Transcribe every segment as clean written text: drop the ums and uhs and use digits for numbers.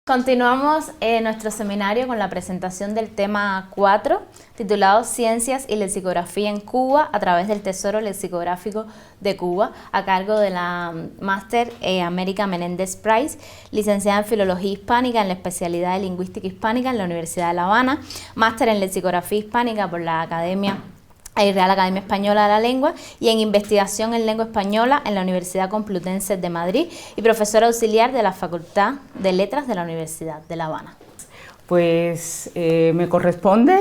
Continuamos nuestro seminario con la presentación del tema 4, titulado Ciencias y Lexicografía en Cuba a través del Tesoro Lexicográfico de Cuba, a cargo de la máster América Menéndez Price, licenciada en Filología Hispánica en la especialidad de Lingüística Hispánica en la Universidad de La Habana, máster en Lexicografía Hispánica por la Real Academia Española de la Lengua y en Investigación en Lengua Española en la Universidad Complutense de Madrid y profesora auxiliar de la Facultad de Letras de la Universidad de La Habana. Pues me corresponde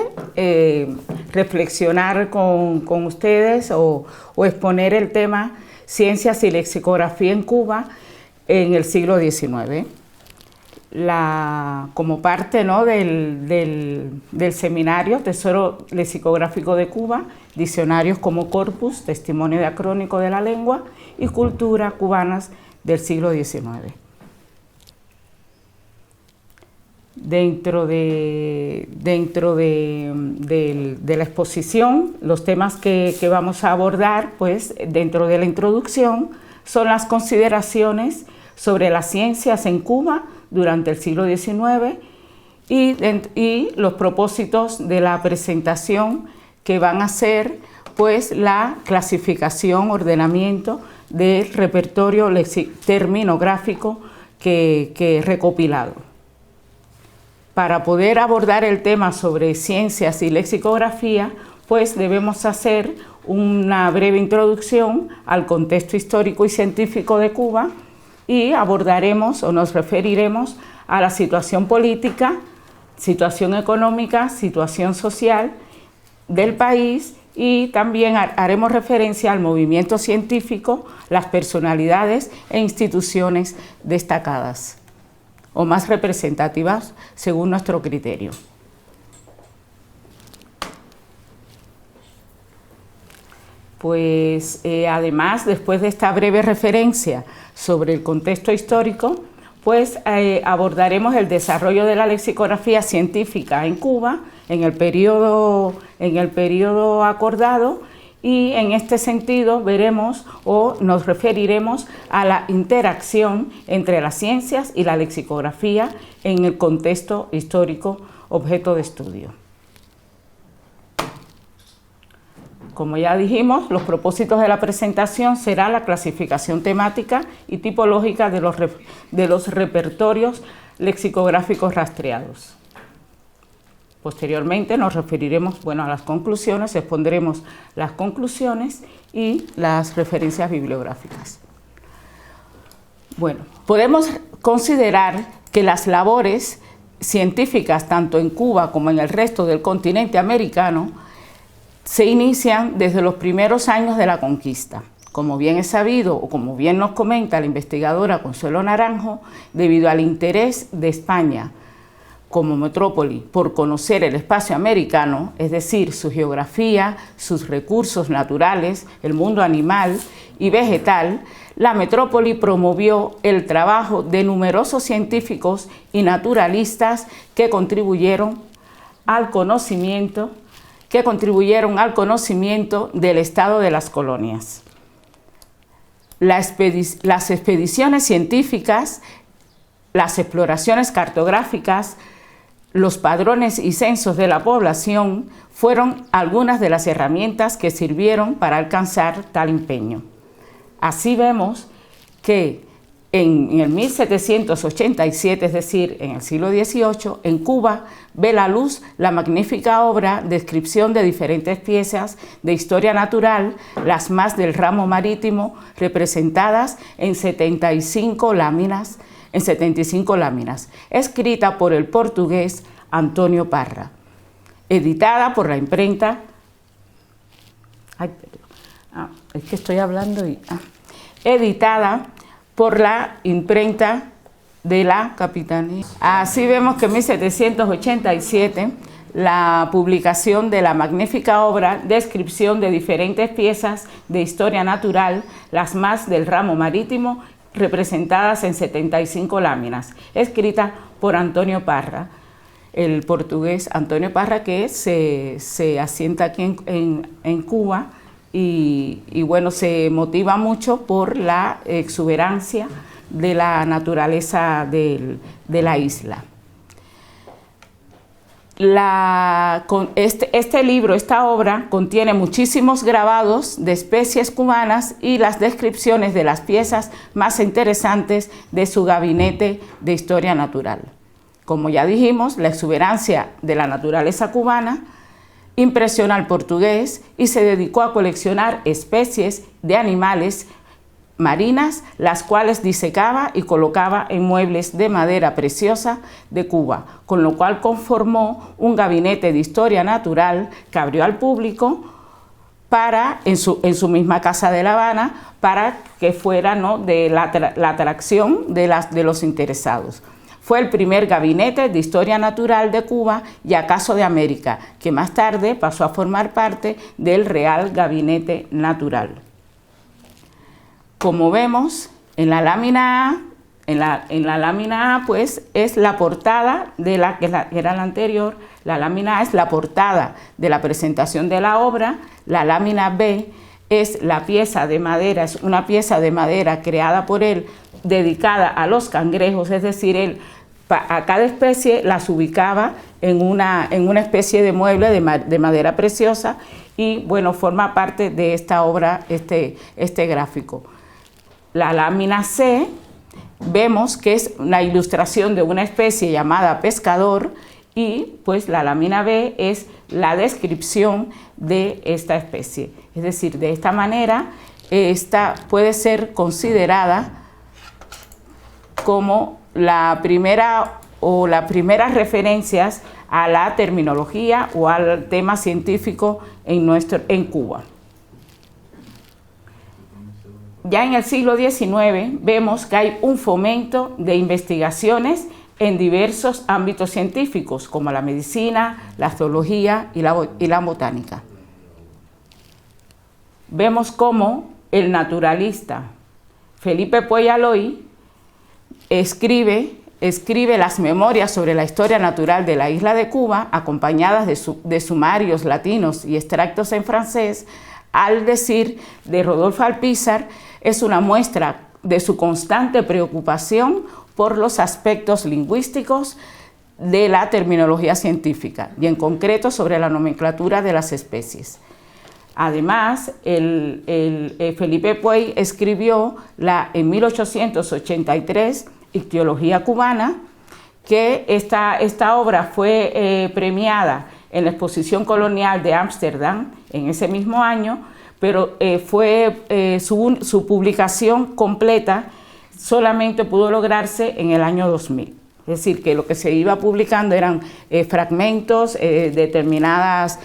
reflexionar con ustedes o exponer el tema Ciencias y Lexicografía en Cuba en el siglo XIX. Como parte, ¿no?, del seminario Tesoro Lexicográfico de Cuba, Diccionarios como Corpus, Testimonio diacrónico de la Lengua y Cultura cubanas del siglo XIX. Dentro de la exposición, los temas que vamos a abordar, pues, dentro de la introducción, son las consideraciones sobre las ciencias en Cuba durante el siglo XIX y los propósitos de la presentación, que van a ser, pues, la clasificación, ordenamiento del repertorio terminográfico que he recopilado. Para poder abordar el tema sobre ciencias y lexicografía, pues debemos hacer una breve introducción al contexto histórico y científico de Cuba y abordaremos o nos referiremos a la situación política, situación económica, situación social del país y también haremos referencia al movimiento científico, las personalidades e instituciones destacadas o más representativas según nuestro criterio. Pues además, después de esta breve referencia sobre el contexto histórico, pues abordaremos el desarrollo de la lexicografía científica en Cuba en el periodo acordado, y en este sentido veremos o nos referiremos a la interacción entre las ciencias y la lexicografía en el contexto histórico objeto de estudio. Como ya dijimos, los propósitos de la presentación será la clasificación temática y tipológica de los repertorios lexicográficos rastreados. Posteriormente nos referiremos, a las conclusiones, expondremos las conclusiones y las referencias bibliográficas. Podemos considerar que las labores científicas, tanto en Cuba como en el resto del continente americano, se inician desde los primeros años de la conquista. Como bien es sabido, o como bien nos comenta la investigadora Consuelo Naranjo, debido al interés de España como metrópoli por conocer el espacio americano, es decir, su geografía, sus recursos naturales, el mundo animal y vegetal, la metrópoli promovió el trabajo de numerosos científicos y naturalistas que contribuyeron al conocimiento del estado de las colonias. Las expediciones científicas, las exploraciones cartográficas, los padrones y censos de la población fueron algunas de las herramientas que sirvieron para alcanzar tal empeño. Así vemos que en el 1787, es decir, en el siglo XVIII, en Cuba ve la luz la magnífica obra Descripción de diferentes piezas de historia natural, las más del ramo marítimo, representadas en 75 láminas, escrita por el portugués Antonio Parra, editada por la imprenta, editada por la imprenta de la Capitanía. Así vemos que en 1787 la publicación de la magnífica obra Descripción de diferentes piezas de historia natural, las más del ramo marítimo, representadas en 75 láminas, escrita por Antonio Parra, el portugués Antonio Parra, que se asienta aquí en Cuba y se motiva mucho por la exuberancia de la naturaleza de la isla. Este libro, esta obra, contiene muchísimos grabados de especies cubanas y las descripciones de las piezas más interesantes de su gabinete de historia natural. Como ya dijimos, la exuberancia de la naturaleza cubana impresiona al portugués y se dedicó a coleccionar especies de animales marinas, las cuales disecaba y colocaba en muebles de madera preciosa de Cuba, con lo cual conformó un gabinete de historia natural que abrió al público en su misma casa de La Habana, para que fuera, ¿no?, de la atracción de los interesados. Fue el primer gabinete de historia natural de Cuba y acaso de América, que más tarde pasó a formar parte del Real Gabinete Natural. Como vemos en la lámina A, en la lámina A, pues, es la portada de que era la anterior. La lámina A es la portada de la presentación de la obra. La lámina B es la pieza de madera, es una pieza de madera creada por él, dedicada a los cangrejos, es decir, él a cada especie las ubicaba en una especie de mueble de madera preciosa, y bueno, forma parte de esta obra este gráfico. La lámina C, vemos que es una ilustración de una especie llamada pescador, y pues la lámina B es la descripción de esta especie. Es decir, de esta manera, esta puede ser considerada como las primeras referencias a la terminología o al tema científico en Cuba. Ya en el siglo XIX vemos que hay un fomento de investigaciones en diversos ámbitos científicos, como la medicina, la zoología y la botánica. Vemos cómo el naturalista Felipe Puey Aloy escribe las memorias sobre la historia natural de la isla de Cuba, acompañadas de sumarios latinos y extractos en francés, al decir de Rodolfo Alpizar: es una muestra de su constante preocupación por los aspectos lingüísticos de la terminología científica, y en concreto sobre la nomenclatura de las especies. Además, Felipe Puey escribió en 1883 Ictiología cubana, que esta obra fue premiada en la Exposición Colonial de Ámsterdam en ese mismo año, pero su publicación completa solamente pudo lograrse en el año 2000. Es decir, que lo que se iba publicando eran fragmentos, determinados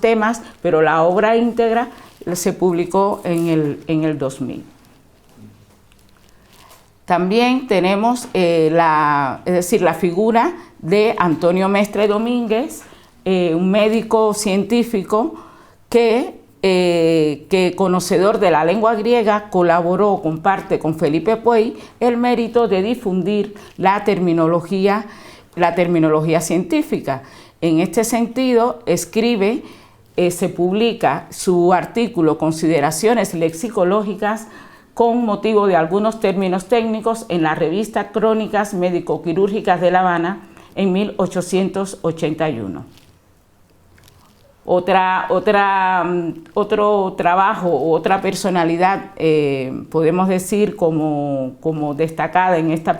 temas, pero la obra íntegra se publicó en el 2000. También tenemos la figura de Antonio Mestre Domínguez, un médico científico que conocedor de la lengua griega, comparte con Felipe Puey el mérito de difundir la terminología científica. En este sentido, se publica su artículo Consideraciones lexicológicas con motivo de algunos términos técnicos en la revista Crónicas Médico-Quirúrgicas de La Habana en 1881. Otro trabajo o otra personalidad, podemos decir, como destacada en estos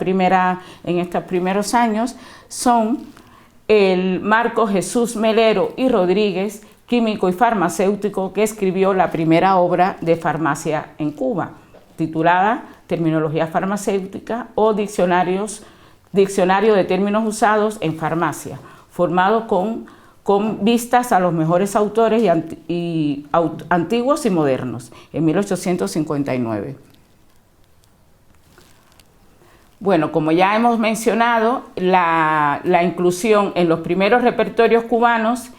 primeros años, son el Marco Jesús Melero y Rodríguez, químico y farmacéutico, que escribió la primera obra de farmacia en Cuba, titulada Terminología farmacéutica o Diccionario de términos usados en farmacia, formado con vistas a los mejores autores antiguos y modernos, en 1859. Bueno, como ya hemos mencionado, la inclusión en los primeros repertorios cubanos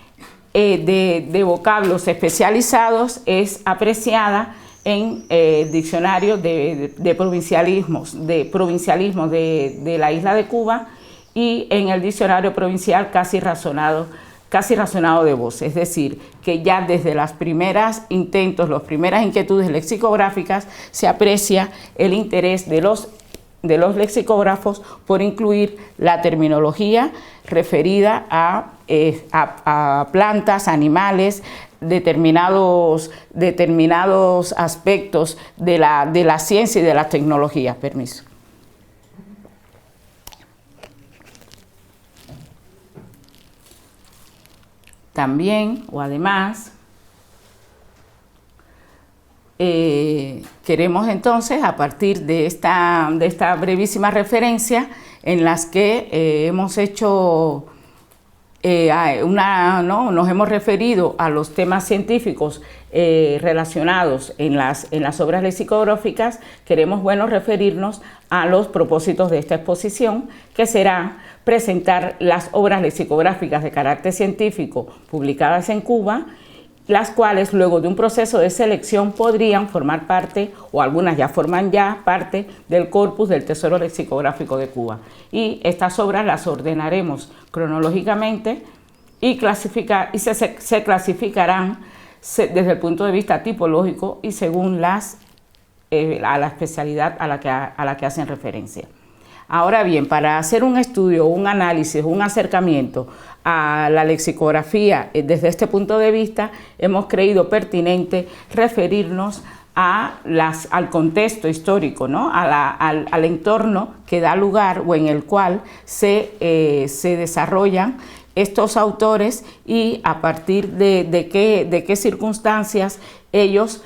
de vocablos especializados es apreciada en diccionarios de provincialismos de la isla de Cuba y en el diccionario provincial casi razonado casi racionado de voz, es decir, que ya desde los primeros intentos, las primeras inquietudes lexicográficas, se aprecia el interés de los lexicógrafos por incluir la terminología referida a plantas, animales, determinados aspectos de la ciencia y de la tecnología. Permiso. También, o además, queremos entonces, a partir de esta brevísima referencia en las que hemos hecho nos hemos referido a los temas científicos relacionados en las obras lexicográficas, queremos referirnos a los propósitos de esta exposición, que será presentar las obras lexicográficas de carácter científico publicadas en Cuba, las cuales luego de un proceso de selección podrían formar parte, o algunas ya forman parte, del corpus del Tesoro Lexicográfico de Cuba. Y estas obras las ordenaremos cronológicamente y se clasificarán desde el punto de vista tipológico y según a la especialidad a la que hacen referencia. Ahora bien, para hacer un estudio, un análisis, un acercamiento a la lexicografía desde este punto de vista, hemos creído pertinente referirnos al contexto histórico, ¿no? al entorno que da lugar o en el cual se desarrollan estos autores y a partir de qué circunstancias ellos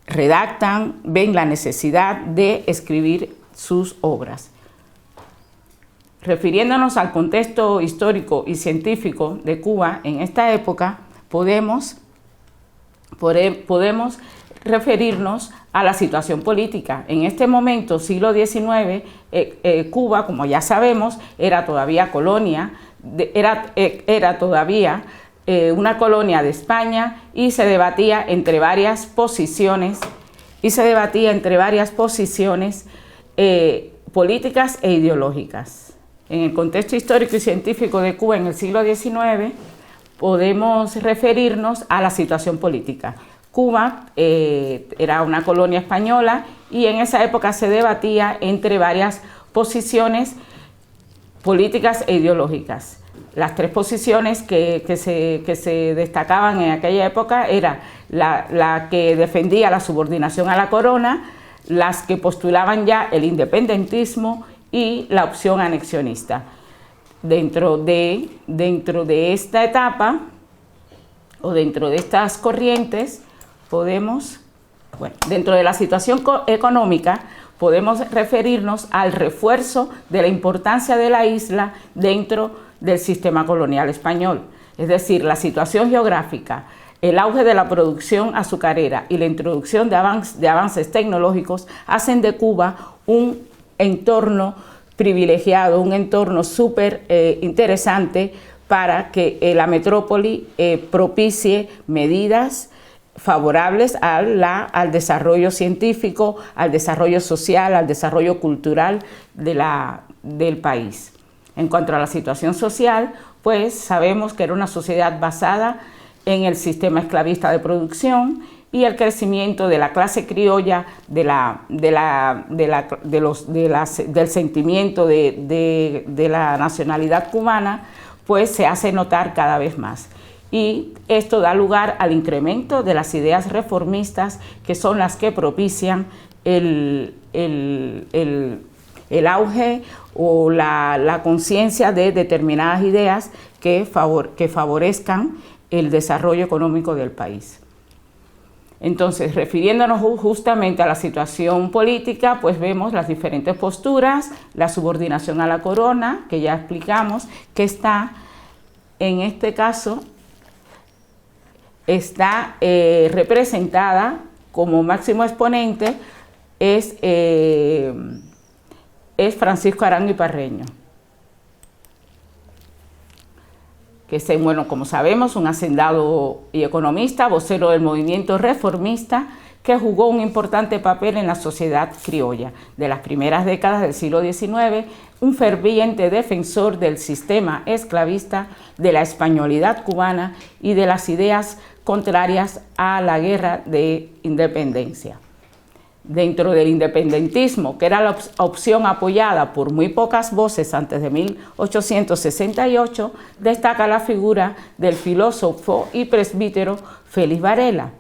redactan, ven la necesidad de escribir sus obras. Refiriéndonos al contexto histórico y científico de Cuba en esta época, podemos referirnos a la situación política. En este momento, siglo XIX, Cuba, como ya sabemos, era todavía colonia, era todavía una colonia de España y se debatía entre varias posiciones, políticas e ideológicas. En el contexto histórico y científico de Cuba en el siglo XIX, podemos referirnos a la situación política. Cuba era una colonia española y en esa época se debatía entre varias posiciones políticas e ideológicas. Las tres posiciones que se destacaban en aquella época era la que defendía la subordinación a la corona, las que postulaban ya el independentismo y la opción anexionista. Dentro de esta etapa o dentro de estas corrientes dentro de la situación económica podemos referirnos al refuerzo de la importancia de la isla dentro del sistema colonial español. Es decir, la situación geográfica, el auge de la producción azucarera y la introducción de avances tecnológicos hacen de Cuba un entorno privilegiado, un entorno súper interesante para que la metrópoli propicie medidas favorables al desarrollo científico, al desarrollo social, al desarrollo cultural del país. En cuanto a la situación social, pues sabemos que era una sociedad basada en el sistema esclavista de producción y el crecimiento de la clase criolla, del sentimiento de la nacionalidad cubana, pues se hace notar cada vez más. Y esto da lugar al incremento de las ideas reformistas, que son las que propician el auge o la conciencia de determinadas ideas que favorezcan el desarrollo económico del país. Entonces, refiriéndonos justamente a la situación política, pues vemos las diferentes posturas, la subordinación a la corona, que ya explicamos, que está, en este caso, está representada como máximo exponente, es Francisco Arango y Parreño, que es, como sabemos, un hacendado y economista, vocero del movimiento reformista, que jugó un importante papel en la sociedad criolla. De las primeras décadas del siglo XIX, un ferviente defensor del sistema esclavista, de la españolidad cubana y de las ideas contrarias a la guerra de independencia. Dentro del independentismo, que era la opción apoyada por muy pocas voces antes de 1868, destaca la figura del filósofo y presbítero Félix Varela.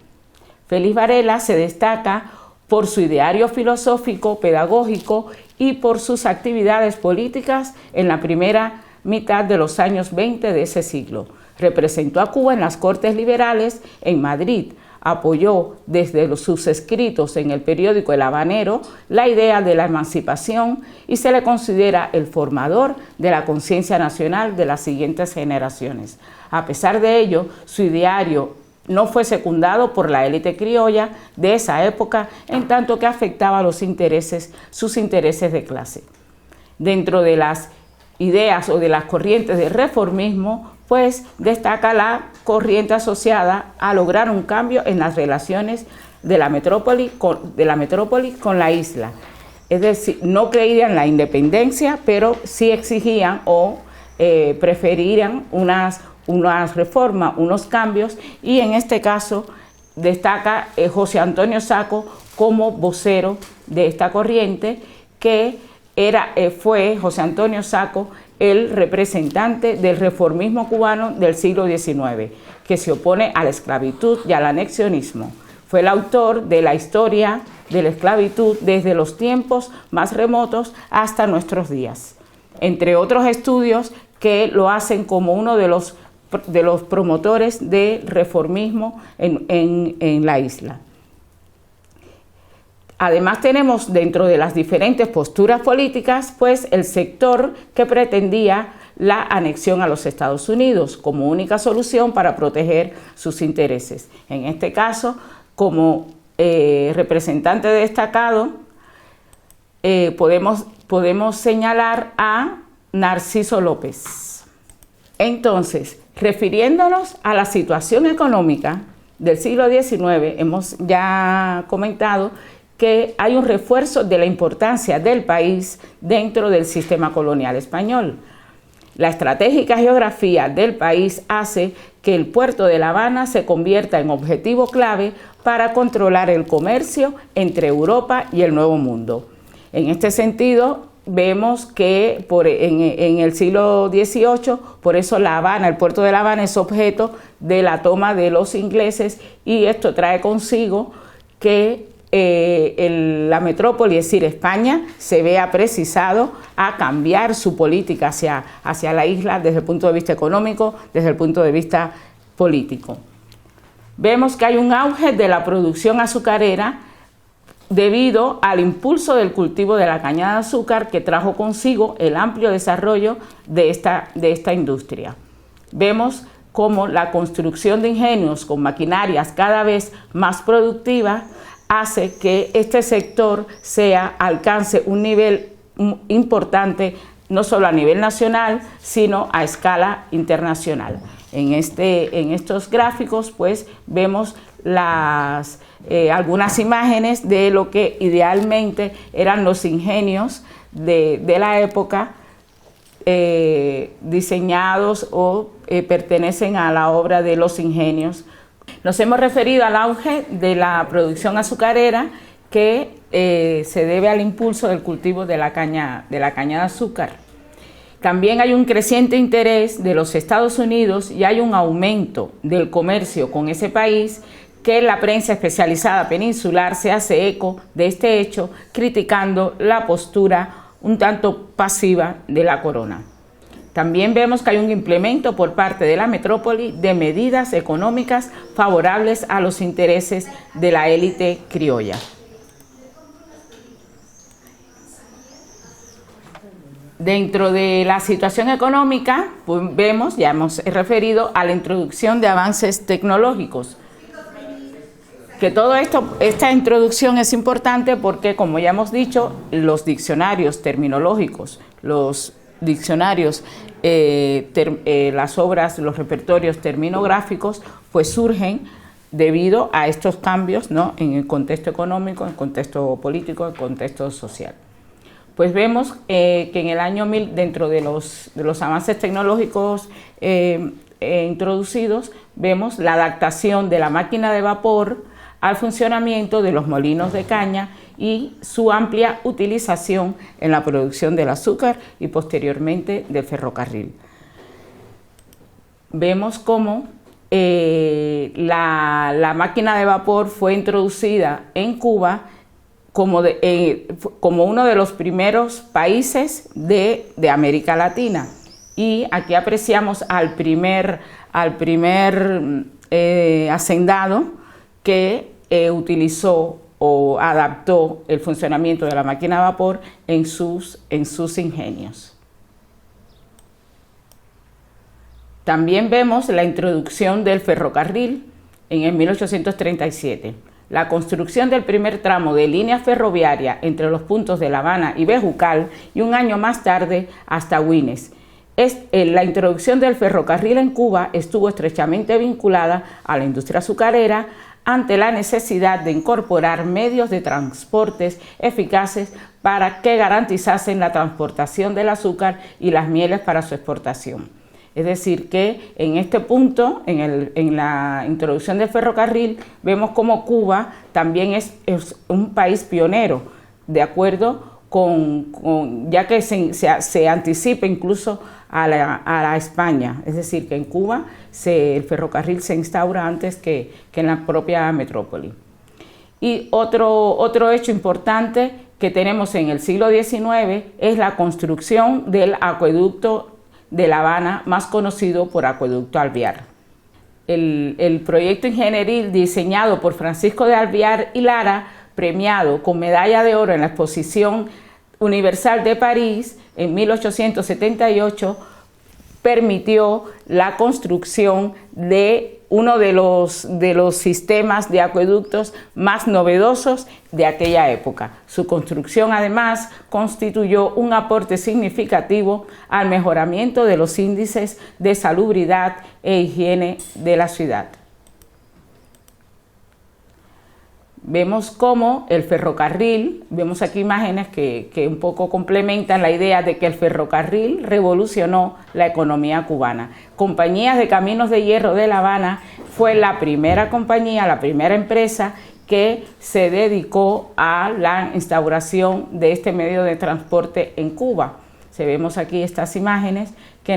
Félix Varela se destaca por su ideario filosófico, pedagógico y por sus actividades políticas en la primera mitad de los años 20 de ese siglo. Representó a Cuba en las Cortes Liberales en Madrid. Apoyó desde sus escritos en el periódico El Habanero la idea de la emancipación y se le considera el formador de la conciencia nacional de las siguientes generaciones. A pesar de ello, su ideario no fue secundado por la élite criolla de esa época, en tanto que afectaba sus intereses de clase. Dentro de las ideas o de las corrientes del reformismo, pues destaca la corriente asociada a lograr un cambio en las relaciones de la metrópoli con la isla. Es decir, no creían la independencia, pero sí exigían o preferían unas reformas, unos cambios, y en este caso destaca José Antonio Saco como vocero de esta corriente, que fue José Antonio Saco el representante del reformismo cubano del siglo XIX, que se opone a la esclavitud y al anexionismo. Fue el autor de la historia de la esclavitud desde los tiempos más remotos hasta nuestros días, entre otros estudios que lo hacen como uno de los promotores del reformismo en la isla. Además tenemos dentro de las diferentes posturas políticas, pues el sector que pretendía la anexión a los Estados Unidos como única solución para proteger sus intereses. En este caso, como representante destacado, podemos señalar a Narciso López. Entonces, refiriéndonos a la situación económica del siglo XIX, hemos ya comentado que hay un refuerzo de la importancia del país dentro del sistema colonial español. La estratégica geografía del país hace que el puerto de La Habana se convierta en objetivo clave para controlar el comercio entre Europa y el Nuevo Mundo. En este sentido, vemos que en el siglo XVIII, por eso La Habana, el puerto de La Habana es objeto de la toma de los ingleses, y esto trae consigo que la metrópoli, es decir, España, se vea precisado a cambiar su política hacia la isla desde el punto de vista económico, desde el punto de vista político. Vemos que hay un auge de la producción azucarera debido al impulso del cultivo de la caña de azúcar, que trajo consigo el amplio desarrollo de esta industria. Vemos cómo la construcción de ingenios con maquinarias cada vez más productivas hace que este sector alcance un nivel importante, no solo a nivel nacional, sino a escala internacional. En estos gráficos, pues, vemos algunas imágenes de lo que idealmente eran los ingenios de la época, diseñados o pertenecen a la obra de los ingenios. Nos hemos referido al auge de la producción azucarera, que se debe al impulso del cultivo de la caña de azúcar. También hay un creciente interés de los Estados Unidos y hay un aumento del comercio con ese país, que la prensa especializada peninsular se hace eco de este hecho, criticando la postura un tanto pasiva de la corona. También vemos que hay un implemento por parte de la metrópoli de medidas económicas favorables a los intereses de la élite criolla. Dentro de la situación económica, pues vemos, ya hemos referido a la introducción de avances tecnológicos. Que esta introducción es importante porque, como ya hemos dicho, los diccionarios terminológicos, los diccionarios, las obras, los repertorios terminográficos, pues surgen debido a estos cambios, ¿no?, en el contexto económico, en el contexto político, en el contexto social. Pues vemos que en el año 1000, dentro de los avances tecnológicos introducidos, vemos la adaptación de la máquina de vapor al funcionamiento de los molinos de caña y su amplia utilización en la producción del azúcar y posteriormente del ferrocarril. Vemos cómo la máquina de vapor fue introducida en Cuba como uno de los primeros países de América Latina. Y aquí apreciamos al primer hacendado que utilizó o adaptó el funcionamiento de la máquina de vapor en sus ingenios. También vemos la introducción del ferrocarril en el 1837. La construcción del primer tramo de línea ferroviaria entre los puntos de La Habana y Bejucal y un año más tarde hasta Güines. La introducción del ferrocarril en Cuba estuvo estrechamente vinculada a la industria azucarera ante la necesidad de incorporar medios de transportes eficaces para que garantizasen la transportación del azúcar y las mieles para su exportación. Es decir, que en este punto, en la introducción del ferrocarril, vemos como Cuba también es un país pionero, de acuerdo ya que se anticipa incluso a la España. Es decir, que en Cuba el ferrocarril se instaura antes que en la propia metrópoli. Y otro hecho importante que tenemos en el siglo XIX es la construcción del acueducto de La Habana, más conocido por Acueducto Alvear. El proyecto ingenieril diseñado por Francisco de Alvear y Lara, premiado con medalla de oro en la Exposición Universal de París en 1878, permitió la construcción de uno de los sistemas de acueductos más novedosos de aquella época. Su construcción, además, constituyó un aporte significativo al mejoramiento de los índices de salubridad e higiene de la ciudad. Vemos cómo el ferrocarril, vemos aquí imágenes que un poco complementan la idea de que el ferrocarril revolucionó la economía cubana. Compañías de Caminos de Hierro de La Habana fue la primera compañía, la primera empresa que se dedicó a la instauración de este medio de transporte en Cuba. Vemos aquí estas imágenes que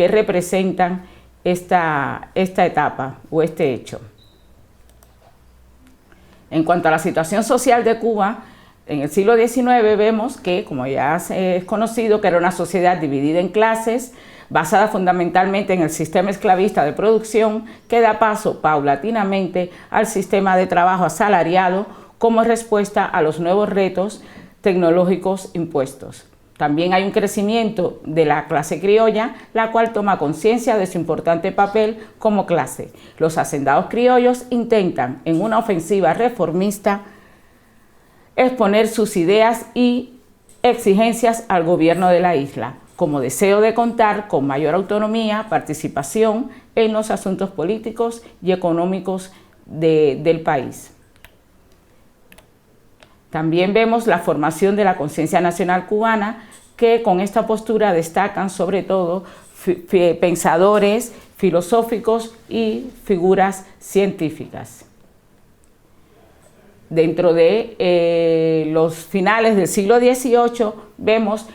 representan esta etapa o este hecho. En cuanto a la situación social de Cuba, en el siglo XIX vemos que, como ya es conocido, que era una sociedad dividida en clases, basada fundamentalmente en el sistema esclavista de producción, que da paso paulatinamente al sistema de trabajo asalariado como respuesta a los nuevos retos tecnológicos impuestos. También hay un crecimiento de la clase criolla, la cual toma conciencia de su importante papel como clase. Los hacendados criollos intentan, en una ofensiva reformista, exponer sus ideas y exigencias al gobierno de la isla, como deseo de contar con mayor autonomía, participación en los asuntos políticos y económicos del país. También vemos la formación de la conciencia nacional cubana, que con esta postura destacan sobre todo pensadores filosóficos y figuras científicas. Dentro de los finales del siglo XVIII vemos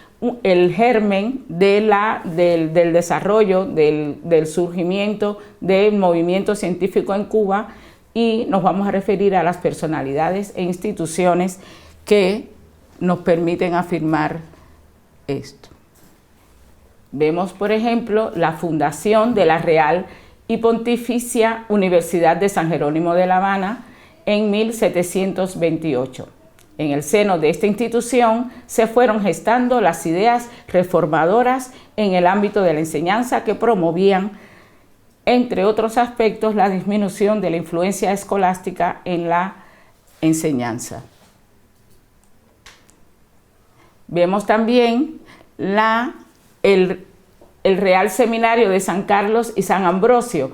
el germen del desarrollo, del surgimiento del movimiento científico en Cuba, y nos vamos a referir a las personalidades e instituciones que nos permiten afirmar esto. Vemos, por ejemplo, la fundación de la Real y Pontificia Universidad de San Jerónimo de La Habana en 1728. En el seno de esta institución se fueron gestando las ideas reformadoras en el ámbito de la enseñanza que promovían, entre otros aspectos, la disminución de la influencia escolástica en la enseñanza. Vemos también el el Real Seminario de San Carlos y San Ambrosio,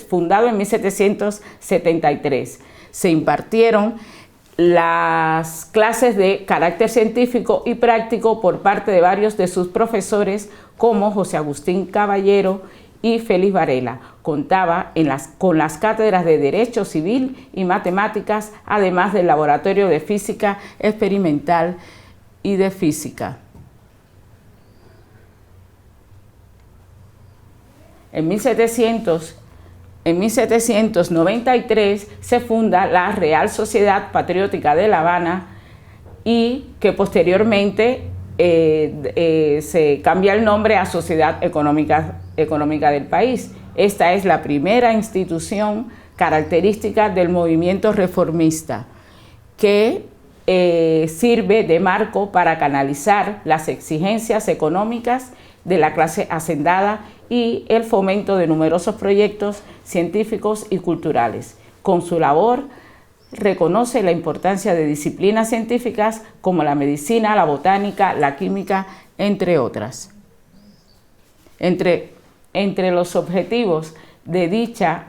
fundado en 1773. Se impartieron las clases de carácter científico y práctico por parte de varios de sus profesores, como José Agustín Caballero y Félix Varela. Contaba con las cátedras de Derecho Civil y Matemáticas, además del laboratorio de Física Experimental y de Física. En 1793 se funda la Real Sociedad Patriótica de La Habana y que posteriormente se cambia el nombre a Sociedad Económica del País. Esta es la primera institución característica del movimiento reformista que sirve de marco para canalizar las exigencias económicas de la clase hacendada y el fomento de numerosos proyectos científicos y culturales. Con su labor reconoce la importancia de disciplinas científicas como la medicina, la botánica, la química, entre otras. Entre los objetivos de dicha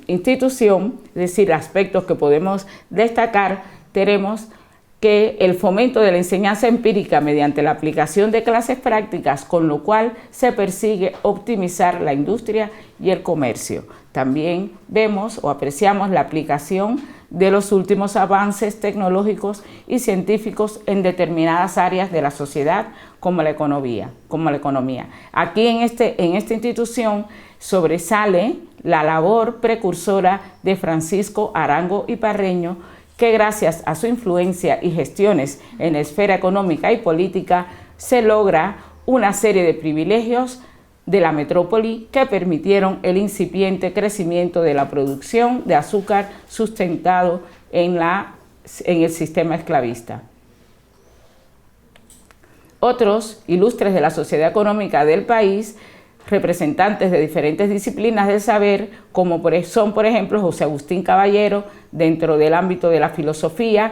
institución, es decir, aspectos que podemos destacar, tenemos que el fomento de la enseñanza empírica mediante la aplicación de clases prácticas, con lo cual se persigue optimizar la industria y el comercio. También vemos o apreciamos la aplicación de los últimos avances tecnológicos y científicos en determinadas áreas de la sociedad, como la economía. Aquí en esta institución sobresale la labor precursora de Francisco Arango y Parreño, que gracias a su influencia y gestiones en la esfera económica y política se logra una serie de privilegios de la metrópoli que permitieron el incipiente crecimiento de la producción de azúcar sustentado en el sistema esclavista. Otros ilustres de la sociedad económica del país, representantes de diferentes disciplinas del saber, como son por ejemplo José Agustín Caballero, dentro del ámbito de la filosofía,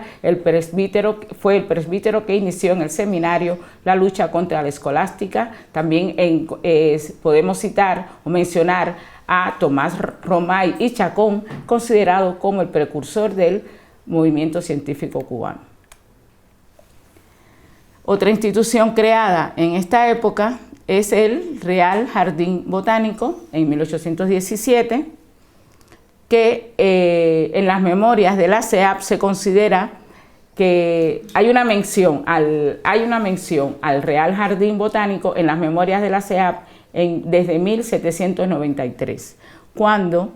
fue el presbítero que inició en el seminario la lucha contra la escolástica. También podemos citar o mencionar a Tomás Romay y Chacón, considerado como el precursor del movimiento científico cubano. Otra institución creada en esta época es el Real Jardín Botánico en 1817, que en las memorias de la CEAP se considera que hay una mención al Real Jardín Botánico en las memorias de la CEAP desde 1793, cuando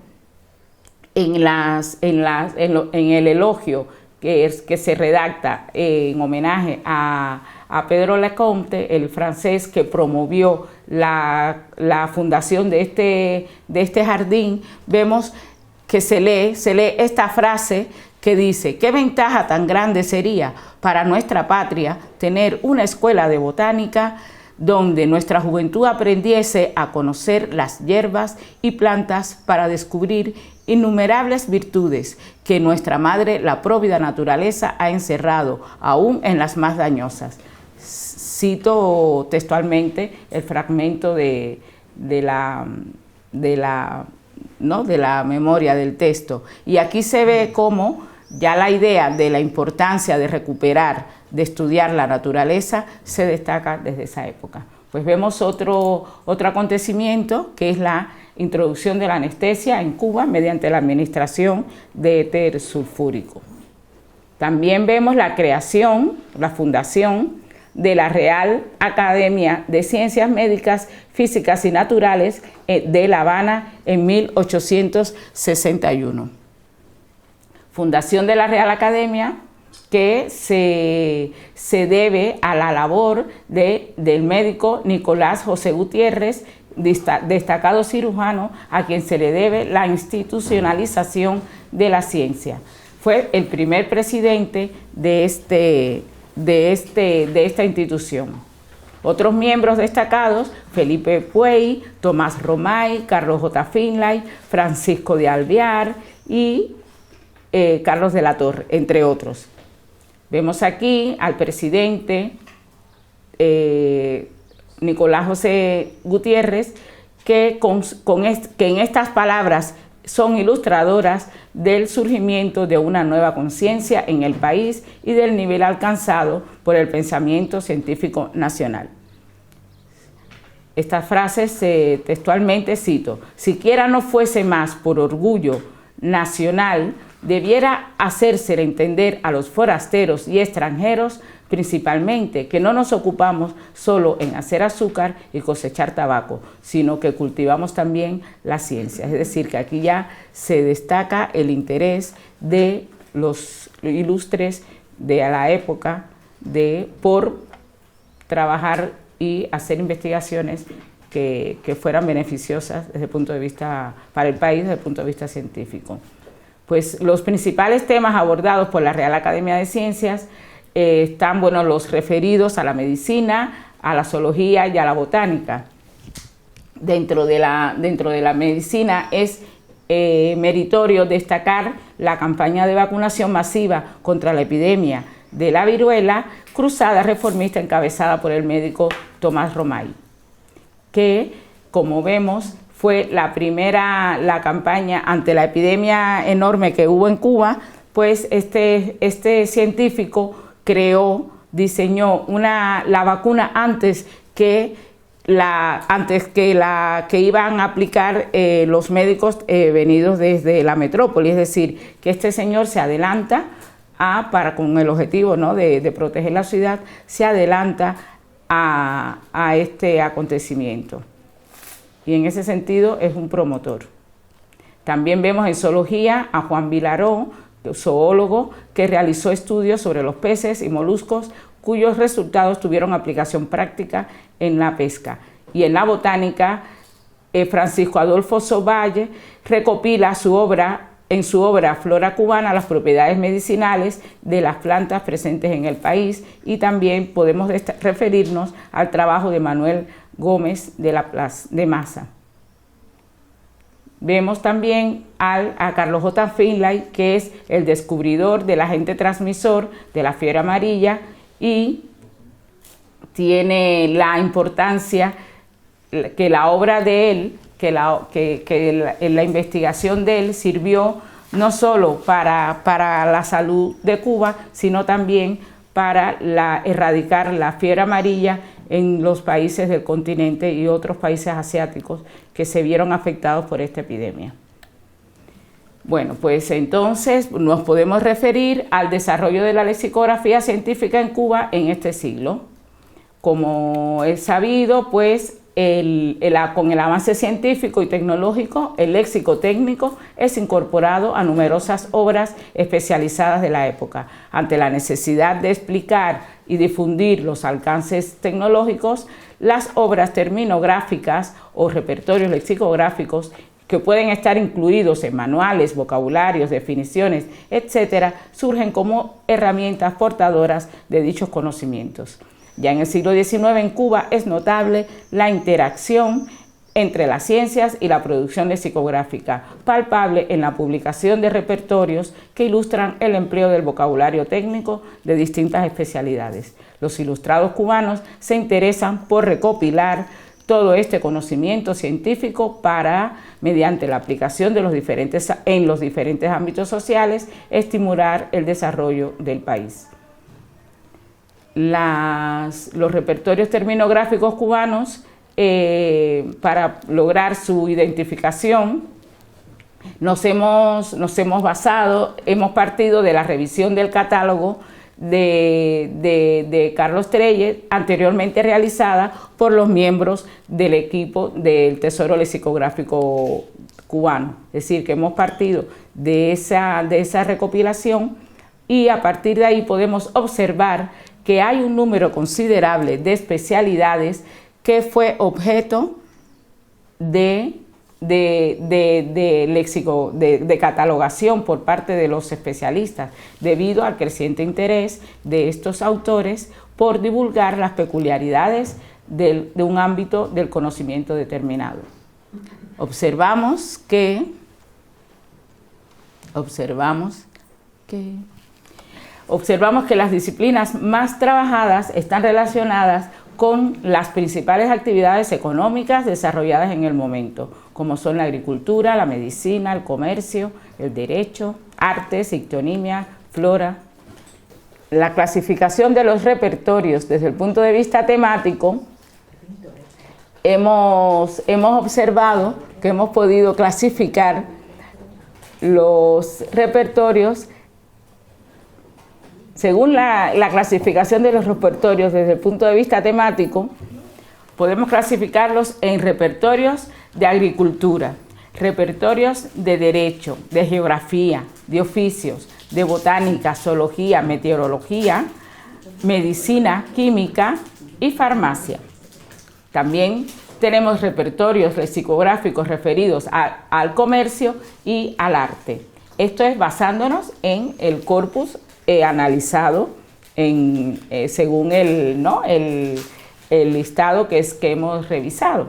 en el elogio que se redacta en homenaje a Pedro Lecomte, el francés que promovió la fundación de este jardín, vemos que se lee esta frase que dice: ¿qué ventaja tan grande sería para nuestra patria tener una escuela de botánica donde nuestra juventud aprendiese a conocer las hierbas y plantas para descubrir innumerables virtudes que nuestra madre, la próvida naturaleza, ha encerrado aún en las más dañosas? Cito textualmente el fragmento de la memoria del texto. Y aquí se ve cómo ya la idea de la importancia de recuperar, de estudiar la naturaleza, se destaca desde esa época. Pues vemos otro acontecimiento, que es la introducción de la anestesia en Cuba mediante la administración de éter sulfúrico. También vemos la fundación de la Real Academia de Ciencias Médicas, Físicas y Naturales de La Habana en 1861. Fundación de la Real Academia que se debe a la labor del médico Nicolás José Gutiérrez, destacado cirujano, a quien se le debe la institucionalización de la ciencia. Fue el primer presidente de esta institución. Otros miembros destacados: Felipe Puey, Tomás Romay, Carlos J. Finlay, Francisco de Alvear y Carlos de la Torre, entre otros. Vemos aquí al presidente Nicolás José Gutiérrez, que en estas palabras son ilustradoras del surgimiento de una nueva conciencia en el país y del nivel alcanzado por el pensamiento científico nacional. Estas frases textualmente cito: siquiera no fuese más por orgullo nacional, debiera hacérsele entender a los forasteros y extranjeros principalmente que no nos ocupamos solo en hacer azúcar y cosechar tabaco, sino que cultivamos también la ciencia. Es decir, que aquí ya se destaca el interés de los ilustres de la época por trabajar y hacer investigaciones que fueran beneficiosas desde el punto de vista para el país, desde el punto de vista científico. Pues los principales temas abordados por la Real Academia de Ciencias están, bueno, los referidos a la medicina, a la zoología y a la botánica. Dentro de la medicina es meritorio destacar la campaña de vacunación masiva contra la epidemia de la viruela, cruzada reformista encabezada por el médico Tomás Romay, que, como vemos, fue la campaña ante la epidemia enorme que hubo en Cuba. Pues este científico diseñó la vacuna antes que la que iban a aplicar los médicos venidos desde la metrópoli. Es decir, que este señor se adelanta con el objetivo, ¿no?, de proteger la ciudad, se adelanta a este acontecimiento. Y en ese sentido es un promotor. También vemos en zoología a Juan Vilaró, zoólogo, que realizó estudios sobre los peces y moluscos cuyos resultados tuvieron aplicación práctica en la pesca. Y en la botánica, Francisco Adolfo Sovalle recopila en su obra Flora Cubana las propiedades medicinales de las plantas presentes en el país, y también podemos referirnos al trabajo de Manuel Gómez de Maza. Vemos también a Carlos J. Finlay, que es el descubridor del agente transmisor de la fiebre amarilla, y tiene la importancia que la obra de él, la investigación de él sirvió no solo para la salud de Cuba, sino también para erradicar la fiebre amarilla en los países del continente y otros países asiáticos que se vieron afectados por esta epidemia. Bueno, pues entonces nos podemos referir al desarrollo de la lexicografía científica en Cuba en este siglo. Como es sabido, pues con el avance científico y tecnológico, el léxico técnico es incorporado a numerosas obras especializadas de la época. Ante la necesidad de explicar y difundir los alcances tecnológicos, las obras terminográficas o repertorios lexicográficos, que pueden estar incluidos en manuales, vocabularios, definiciones, etcétera, surgen como herramientas portadoras de dichos conocimientos. Ya en el siglo XIX en Cuba es notable la interacción entre las ciencias y la producción lexicográfica, palpable en la publicación de repertorios que ilustran el empleo del vocabulario técnico de distintas especialidades. Los ilustrados cubanos se interesan por recopilar todo este conocimiento científico para, mediante la aplicación en los diferentes ámbitos sociales, estimular el desarrollo del país. Los repertorios terminográficos cubanos, para lograr su identificación, hemos partido de la revisión del catálogo de Carlos Treyes, anteriormente realizada por los miembros del equipo del Tesoro Lexicográfico cubano. Es decir, que hemos partido de esa recopilación, y a partir de ahí podemos observar que hay un número considerable de especialidades que fue objeto de catalogación por parte de los especialistas, debido al creciente interés de estos autores por divulgar las peculiaridades de un ámbito del conocimiento determinado. Observamos que las disciplinas más trabajadas están relacionadas con las principales actividades económicas desarrolladas en el momento, como son la agricultura, la medicina, el comercio, el derecho, artes, ictonimia, flora. La clasificación de los repertorios desde el punto de vista temático, hemos observado que hemos podido clasificar los repertorios según la clasificación de los repertorios desde el punto de vista temático. Podemos clasificarlos en repertorios de agricultura, repertorios de derecho, de geografía, de oficios, de botánica, zoología, meteorología, medicina, química y farmacia. También tenemos repertorios lexicográficos referidos al comercio y al arte. Esto es basándonos en el corpus analizado según el listado que hemos revisado.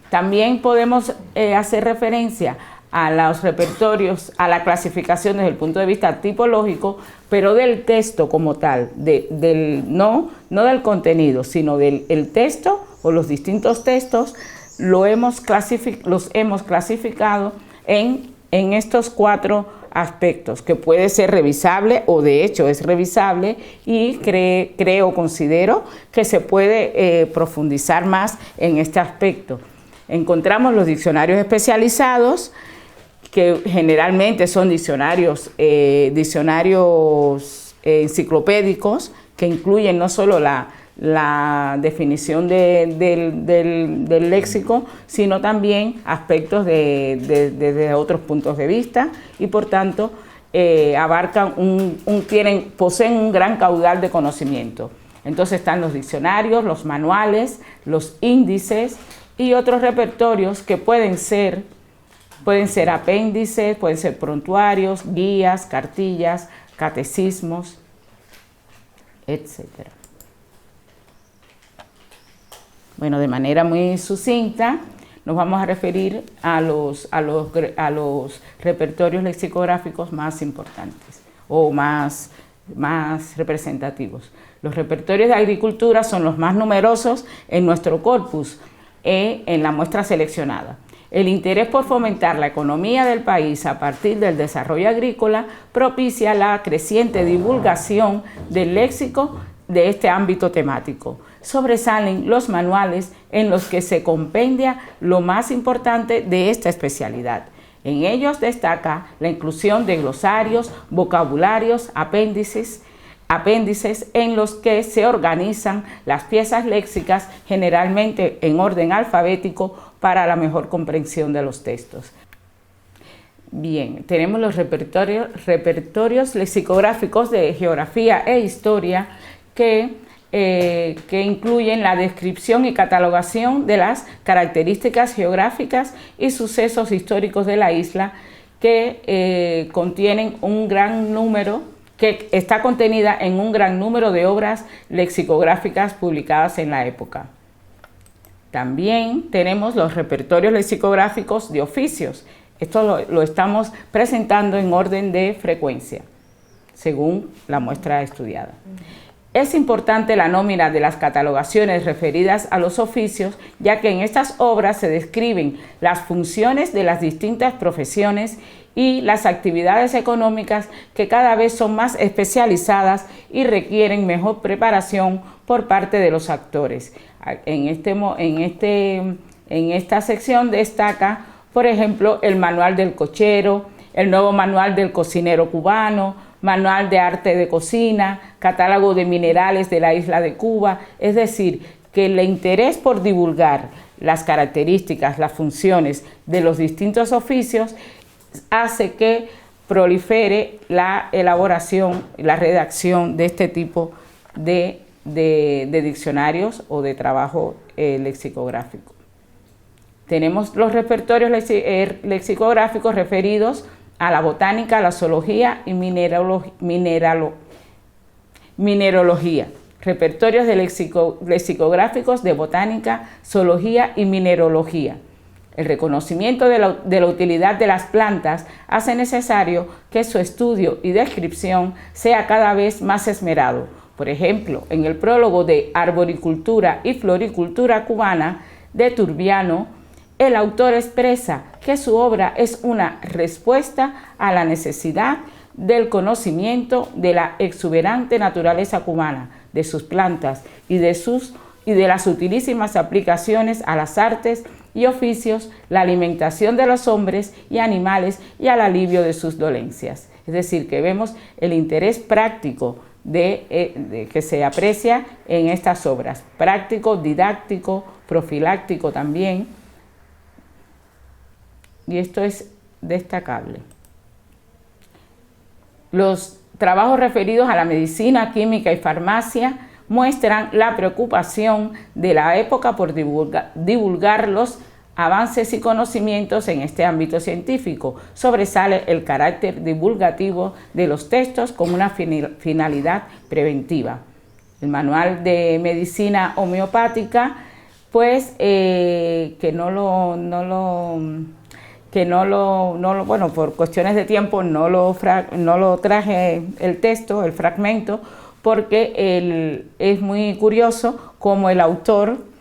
También podemos hacer referencia a los repertorios, a la clasificación desde el punto de vista tipológico, pero del texto como tal, no del contenido, sino del texto o los distintos textos, los hemos clasificado en estos 4 aspectos, que puede ser revisable o de hecho es revisable, y considero que se puede profundizar más en este aspecto. Encontramos los diccionarios especializados, que generalmente son diccionarios enciclopédicos, que incluyen no solo la definición del léxico, sino también aspectos desde otros puntos de vista, y por tanto poseen un gran caudal de conocimiento. Entonces están los diccionarios, los manuales, los índices y otros repertorios que pueden ser apéndices, pueden ser prontuarios, guías, cartillas, catecismos, etc. Bueno, de manera muy sucinta nos vamos a referir a los repertorios lexicográficos más importantes o más representativos. Los repertorios de agricultura son los más numerosos en nuestro corpus en la muestra seleccionada. El interés por fomentar la economía del país a partir del desarrollo agrícola propicia la creciente divulgación del léxico de este ámbito temático. Sobresalen los manuales en los que se compendia lo más importante de esta especialidad. En ellos destaca la inclusión de glosarios, vocabularios, apéndices en los que se organizan las piezas léxicas, generalmente en orden alfabético, para la mejor comprensión de los textos. Bien, tenemos los repertorios lexicográficos de geografía e historia que incluyen la descripción y catalogación de las características geográficas y sucesos históricos de la isla, que contienen un gran número, que está contenida en un gran número de obras lexicográficas publicadas en la época. También tenemos los repertorios lexicográficos de oficios. Esto lo estamos presentando en orden de frecuencia, según la muestra estudiada. Es importante la nómina de las catalogaciones referidas a los oficios, ya que en estas obras se describen las funciones de las distintas profesiones y las actividades económicas, que cada vez son más especializadas y requieren mejor preparación por parte de los actores. En esta sección destaca, por ejemplo, el manual del cochero, el nuevo manual del cocinero cubano, manual de arte de cocina, catálogo de minerales de la isla de Cuba. Es decir, que el interés por divulgar las características, las funciones de los distintos oficios hace que prolifere la elaboración, la redacción de este tipo de diccionarios o de trabajo lexicográfico. Tenemos los repertorios lexicográficos referidos a la botánica, la zoología y mineralogía. Repertorios lexicográficos de botánica, zoología y mineralogía. El reconocimiento de la utilidad de las plantas hace necesario que su estudio y descripción sea cada vez más esmerado, Por ejemplo, en el prólogo de Arboricultura y Floricultura Cubana de Turbiano, el autor expresa que su obra es una respuesta a la necesidad del conocimiento de la exuberante naturaleza cubana, de sus plantas y de las utilísimas aplicaciones a las artes y oficios, la alimentación de los hombres y animales y al alivio de sus dolencias. Es decir, que vemos el interés práctico que se aprecia en estas obras, práctico, didáctico, profiláctico también, y esto es destacable. Los trabajos referidos a la medicina, química y farmacia muestran la preocupación de la época por divulgar los avances y conocimientos en este ámbito científico. Sobresale el carácter divulgativo de los textos como una finalidad preventiva. El manual de medicina homeopática, pues bueno, por cuestiones de tiempo no lo traje el texto, el fragmento, porque es muy curioso cómo el autor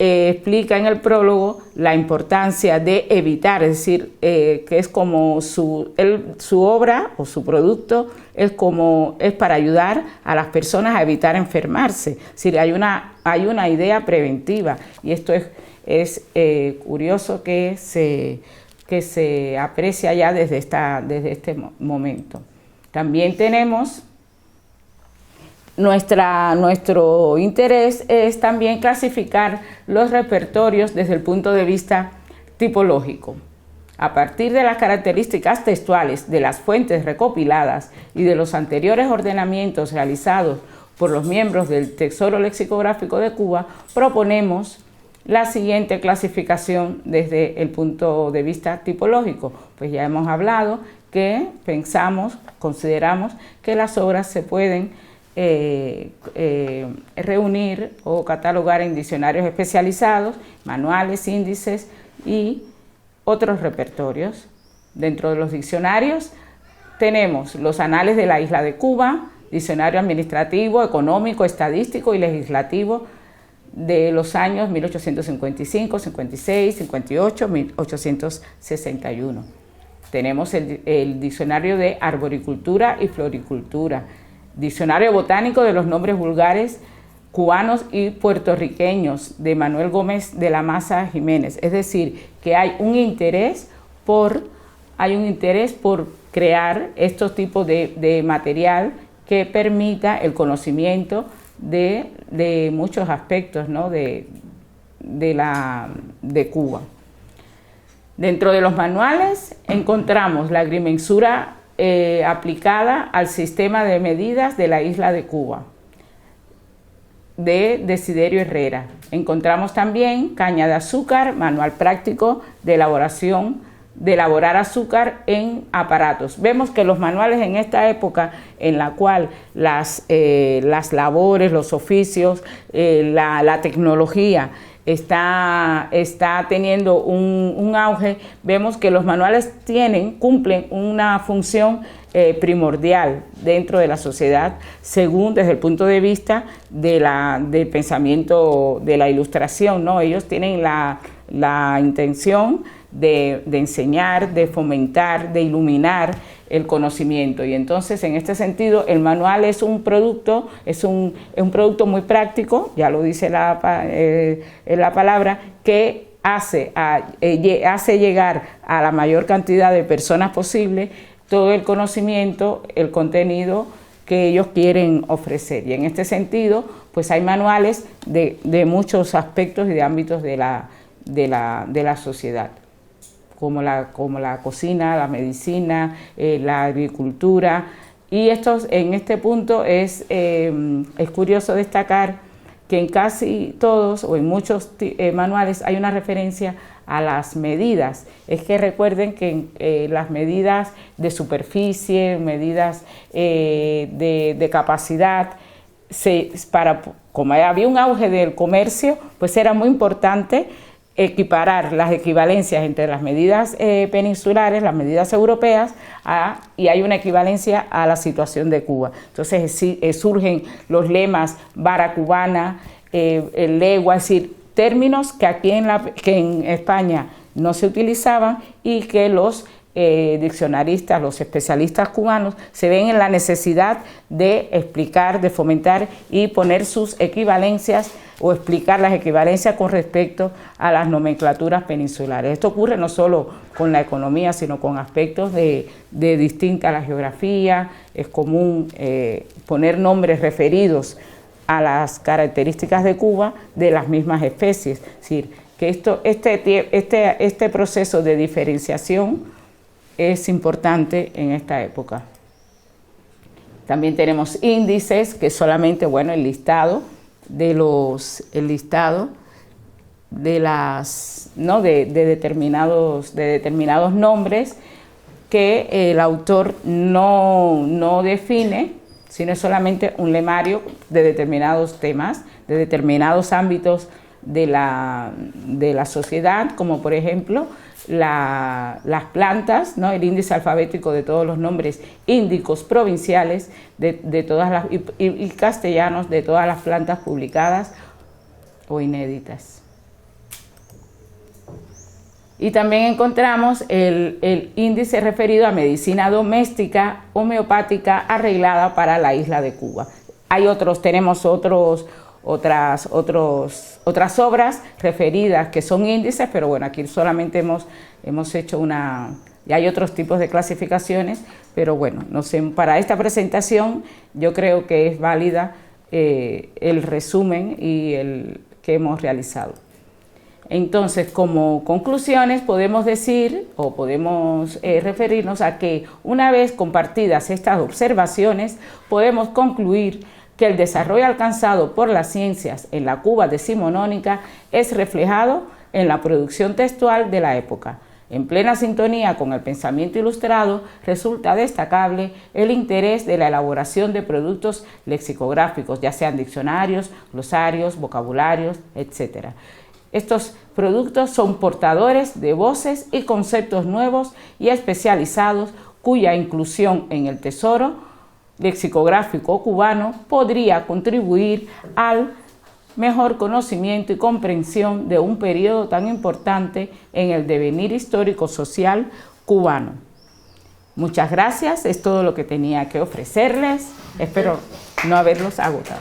explica en el prólogo la importancia de evitar, es decir, que es como su obra o su producto es para ayudar a las personas a evitar enfermarse. Es decir, hay una idea preventiva, y esto es curioso que se aprecia ya desde este momento. También tenemos nuestro interés es también clasificar los repertorios desde el punto de vista tipológico. A partir de las características textuales de las fuentes recopiladas y de los anteriores ordenamientos realizados por los miembros del Tesoro Lexicográfico de Cuba, proponemos la siguiente clasificación desde el punto de vista tipológico. Pues ya hemos hablado que consideramos que las obras se pueden reunir o catalogar en diccionarios especializados, manuales, índices y otros repertorios. Dentro de los diccionarios tenemos los Anales de la Isla de Cuba, Diccionario Administrativo, Económico, Estadístico y Legislativo de los años 1855, 56, 58, 1861. Tenemos el Diccionario de Arboricultura y Floricultura, Diccionario Botánico de los Nombres Vulgares Cubanos y Puertorriqueños de Manuel Gómez de la Maza Jiménez. Es decir, que hay un interés por crear estos tipos de material que permita el conocimiento de muchos aspectos, ¿no?, de Cuba. Dentro de los manuales encontramos la agrimensura aplicada al sistema de medidas de la isla de Cuba, de Desiderio Herrera. Encontramos también Caña de Azúcar, manual práctico de elaborar azúcar en aparatos. Vemos que los manuales en esta época en la cual las labores, los oficios, la tecnología está teniendo un auge, vemos que los manuales cumplen una función primordial dentro de la sociedad, según desde el punto de vista del pensamiento de la ilustración, ¿no? Ellos tienen la intención de enseñar, de fomentar, de iluminar el conocimiento, y entonces en este sentido el manual es un producto muy práctico, ya lo dice la palabra, que hace llegar a la mayor cantidad de personas posible todo el conocimiento, el contenido que ellos quieren ofrecer. Y en este sentido, pues hay manuales de muchos aspectos y de ámbitos de la sociedad, como la cocina, la medicina, la agricultura. Y en este punto es curioso destacar que en casi todos o en muchos manuales hay una referencia a las medidas. Es que recuerden que las medidas de superficie, medidas de capacidad, como había un auge del comercio, pues era muy importante equiparar las equivalencias entre las medidas peninsulares, las medidas europeas, y hay una equivalencia a la situación de Cuba. Entonces surgen los lemas vara cubana, el legua, es decir, términos que aquí que en España no se utilizaban y que los diccionaristas, los especialistas cubanos se ven en la necesidad de explicar, de fomentar y poner sus equivalencias o explicar las equivalencias con respecto a las nomenclaturas peninsulares. Esto ocurre no solo con la economía, sino con aspectos de distinta a la geografía. Es común poner nombres referidos a las características de Cuba de las mismas especies. Es decir, que este proceso de diferenciación es importante en esta época. También tenemos índices, que solamente, bueno, el listado de determinados nombres que el autor no define, sino es solamente un lemario de determinados temas, de determinados ámbitos de la sociedad, como por ejemplo las plantas, ¿no? El índice alfabético de todos los nombres índicos provinciales de todas las, y castellanos de todas las plantas publicadas o inéditas. Y también encontramos el índice referido a medicina doméstica homeopática arreglada para la isla de Cuba. Tenemos otras obras referidas que son índices, pero bueno, aquí solamente hemos hecho y hay otros tipos de clasificaciones, pero bueno, no sé, para esta presentación yo creo que es válida el resumen y el que hemos realizado. Entonces, como conclusiones podemos decir o podemos referirnos a que una vez compartidas estas observaciones podemos concluir que el desarrollo alcanzado por las ciencias en la Cuba decimonónica es reflejado en la producción textual de la época. En plena sintonía con el pensamiento ilustrado, resulta destacable el interés de la elaboración de productos lexicográficos, ya sean diccionarios, glosarios, vocabularios, etc. Estos productos son portadores de voces y conceptos nuevos y especializados cuya inclusión en el tesoro lexicográfico cubano podría contribuir al mejor conocimiento y comprensión de un periodo tan importante en el devenir histórico-social cubano. Muchas gracias, es todo lo que tenía que ofrecerles, espero no haberlos agotado.